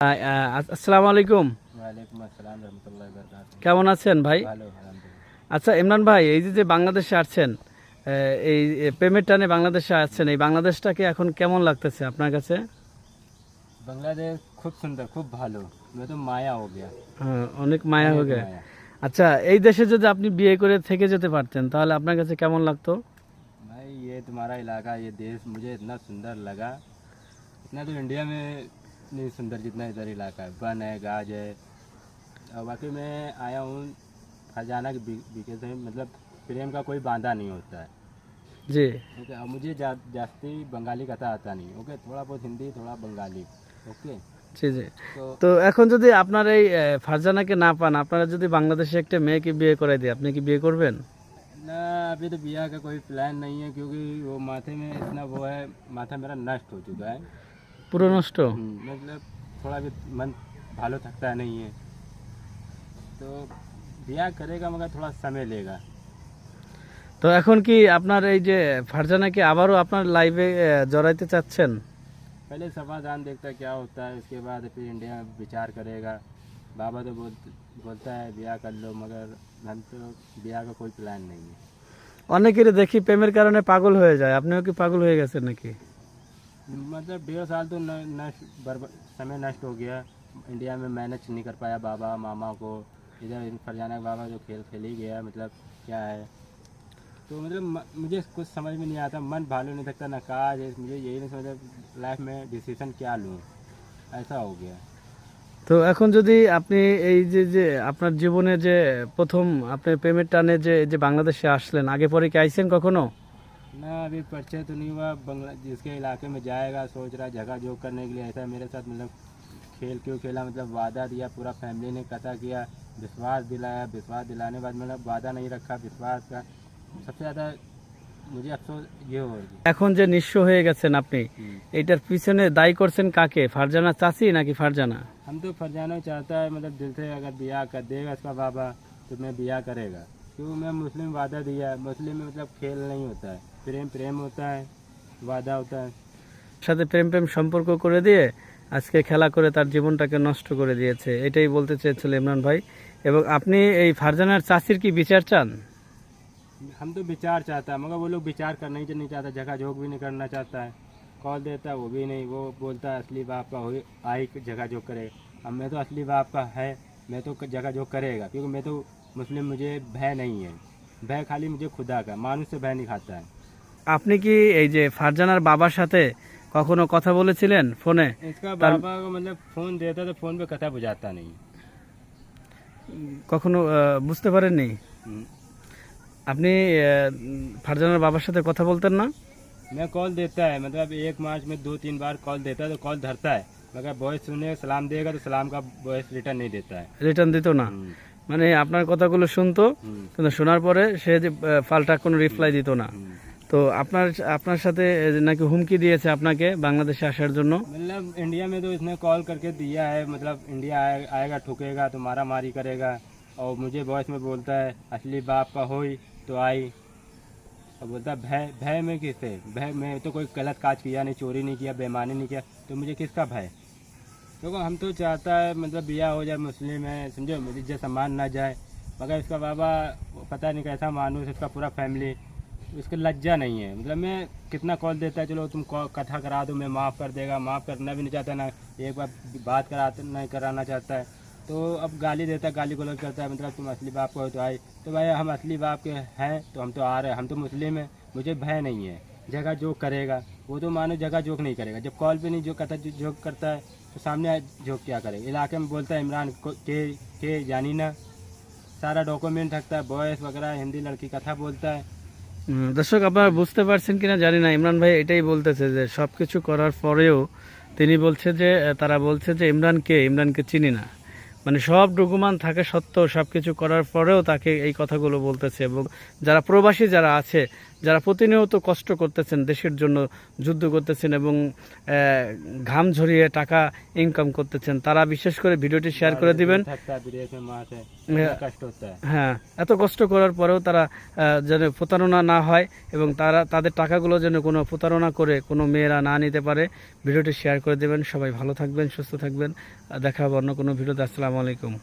আসসালামু আলাইকুম। ওয়ালাইকুম আসসালাম রহমতুল্লাহি ওয়া বারাকাতুহু। কেমন আছেন ভাই? ভালো আলহামদুলিল্লাহ। আচ্ছা ইমরান ভাই, এই যে যে বাংলাদেশে আসছেন, এই প্রেমের টানে বাংলাদেশে আসছেন, এই বাংলাদেশটাকে এখন কেমন লাগতেছে আপনার কাছে? বাংলাদেশ খুব সুন্দর, খুব ভালো। मैं तो माया हो गया। অনেক মায়া অনেক হয়ে গেছে। মায়া। আচ্ছা, এই দেশে যদি আপনি বিয়ে করে থেকে যেতে পারতেন তাহলে আপনার কাছে কেমন লাগতো? भाई ये तुम्हारा इलाका, ये देश मुझे इतना सुंदर लगा। इतना तो इंडिया में नहीं सुंदर जितना इधर इलाका है। वन है, गाज है। और बाकी मैं आया हूँ खजाना के बीके से, मतलब प्रेम का कोई बांधा नहीं होता है। জি। ओके, अब मुझे जास्ती बंगाली कथा आता नहीं। ओके, थोड़ा बहुत हिंदी, थोड़ा बंगाली। ओके জি জি। तो তো এখন যদি আপনার এই ফারজানাকে না পান, আপনারা যদি বাংলাদেশে একটা মেয়েকে বিয়ে করাই দিই, আপনি কি বিয়ে করবেন? ना, अभी तो ब्याह का कोई प्लान नहीं है, क्योंकि वो माथे में इतना वो है, माथा मेरा नष्ट हो चुका है। পুরো নষ্ট। मतलब थोड़ा भी मन भालो थकता नहीं है, तो ब्याह करेगा मगर थोड़ा समय लेगा। তো এখন কি আপনার এই যে ফারজানাকে আবারও আপনার লাইফে জড়াইতে চাচ্ছেন? पहले समाधान देखता है क्या होता है, उसके बाद फिर इंडिया में विचार करेगा। बाबा तो बोलता है ब्याह कर लो, मगर हम तो ब्याह का कोई प्लान नहीं है। অনেকেরই দেখি প্রেমের কারণে পাগল হয়ে যায়, আপনিও কি पागल হয়ে गए নাকি? मतलब 1.5 साल तो समय नष्ट हो गया। इंडिया में मैनेज नहीं कर पाया बाबा मामा को। इधर फरजाना के बाबा जो खेल खेल ही गया, मतलब क्या है। तो मतलब मुझे कुछ समझ में नहीं आता, मन भालू नहीं सकता ना काज है। मुझे यही नहीं समझ लाइफ में डिसीजन क्या लूँ, ऐसा हो गया। তো এখন যদি আপনি এই যে যে আপনার জীবনে যে প্রথম আপনি প্রেমের টানে যে যে বাংলাদেশে আসলেন, আগে পরে কি আইছেন কখনো? ना, अभी परिचय तो नहीं हुआ। बंगला जिसके इलाके में जाएगा सोच रहा है जगह जोग करने के लिए। ऐसा मेरे साथ मतलब खेल क्यों खेला, मतलब वादा दिया, पूरा फैमिली ने कथा किया, विश्वास दिलाया। विश्वास दिलाने के बाद मतलब वादा नहीं रखा विश्वास का। सबसे ज़्यादा मुझे अफसोस ये हो रही। এখন যে নিঃস্ব হয়ে গেছেন আপনি, এইটার পিছনে দায়ী করছেন কাকে? ফারজানা চাচি নাকি ফারজানা? हम तो फरजाना चाहता है, मतलब दिल से अगर ब्याह कर देगा इसका बाबा तो मैं ब्याह करेगा। क्यों, मैं मुस्लिम वादा दिया। मुस्लिम में मतलब खेल नहीं होता है, प्रेम प्रेम होता है, वादा होता है। সাথে প্রেম প্রেম সম্পর্ক করে দিয়ে আজকে খেলা করে তার জীবনটাকে নষ্ট করে দিয়েছে, এটাই বলতে চেয়েছিল ইমরান ভাই। এবং আপনি এই ফারজানার চাচির কি বিচার চান? हम तो विचार चाहता है, मगर वो लोग विचार करना ही नहीं चाहता, जगह जोग भी नहीं करना चाहता है। कॉल देता है वो भी नहीं, वो बोलता है असली बाप का हो आई जगह जोग करेगा। अब मैं तो असली बाप का है, मैं तो जगह जोग करेगा, क्योंकि मैं तो मुस्लिम, मुझे भय नहीं है। भय खाली मुझे खुदा का, मानुष से भय नहीं खाता है। আপনি কি এই যে ফারজানার বাবার সাথে কখনো কথা বলেছিলেন ফোনে? इसका बाबा को मतलब फ़ोन देता तो फ़ोन पे कथा बुझाता नहीं। কখনো বুঝতে পারেননি? हम्म। আপনি ফারজানার বাবার সাথে কথা বলতেন না? मैं कॉल देता है, मतलब 1 मार्च में 2-3 बार कॉल देता है, तो कॉल धरता है, मगर वॉइस सुने सलाम देगा तो सलाम का वॉइस रिटर्न नहीं देता है। রিটার্ন দিত না? हम्म, মানে আপনার কথাগুলো শুনতো, हम्म, কিন্তু শোনার পরে সে যে পাল্টা কোনো রিপ্লাই দিত না। हम्म। তো আপনার আপনার সাথে নাকি হুমকি দিয়েছে আপনাকে বাংলাদেশে আসার জন্য? मतलब इंडिया में तो इसने कॉल करके दिया है, मतलब इंडिया आएगा ठुकेगा तो मारा मारी करेगा। और मुझे वॉइस में बोलता है असली बाप का होई तो आई। और बोलता है भय भय में किससे, भय में तो कोई गलत काज किया नहीं, चोरी नहीं किया, बेईमानी नहीं किया, तो मुझे किसका भय। क्योंकि हम तो चाहता है मतलब ब्याह हो जाए, मुस्लिम है समझो, मेरी इज्जत सम्मान ना जाए। मगर इसका बाबा पता नहीं कैसा मानूस, इसका पूरा फैमिली, इसको लज्जा नहीं है। मतलब मैं कितना कॉल देता है, चलो तुम कथा करा दो, मैं माफ़ कर देगा, माफ़ करना भी नहीं चाहता ना, एक बार बात नहीं कराना चाहता है। तो अब गाली देता है, गाली गलौज करता है, मतलब तुम असली बाप को हो तो आए। तो भाई हम असली बाप के हैं तो हम तो आ रहे हैं, हम तो मुस्लिम हैं, मुझे भय नहीं है। जगह जोक करेगा वो तो मानो जगह जोक नहीं करेगा, जब कॉल पे नहीं जो कथा जोक करता है तो सामने जोक क्या करेगा। इलाके में बोलता है इमरान के जानी ना, सारा डॉक्यूमेंट रखता है, बॉयस वगैरह, हिंदी लड़की कथा बोलता है। দর্শক, আপনারা বুঝতে পারছেন কিনা জানি না, ইমরান ভাই এটাই বলতেছে যে সবকিছু করার পরেও তিনি বলছে যে তারা বলছে যে ইমরানকে চিনি না। মানে সব ডকুমেন্ট থাকে সত্ত্বেও সবকিছু করার পরেও তাকে এই কথাগুলো বলতেছে। এবং যারা প্রবাসী যারা আছে যারা প্রতিনিয়ত কষ্ট করতেছেন, দেশের জন্য যুদ্ধ করতেছেন এবং ঘাম ঝরিয়ে টাকা ইনকাম করতেছেন, তারা বিশেষ করে ভিডিওটি শেয়ার করে দিবেন। थकता है विदेश में माँ से, कितना कष्ट होता है। হ্যাঁ, এত কষ্ট করার পরেও তারা যেন প্রতারণা না হয় এবং তাদের টাকাগুলো যেন কোনো প্রতারণা করে কোনো মেয়েরা না নিতে পারে, ভিডিওটি শেয়ার করে দেবেন। সবাই ভালো থাকবেন, সুস্থ থাকবেন। দেখা হবে অন্য কোনো ভিডিওতে। আসসালামু আলাইকুম।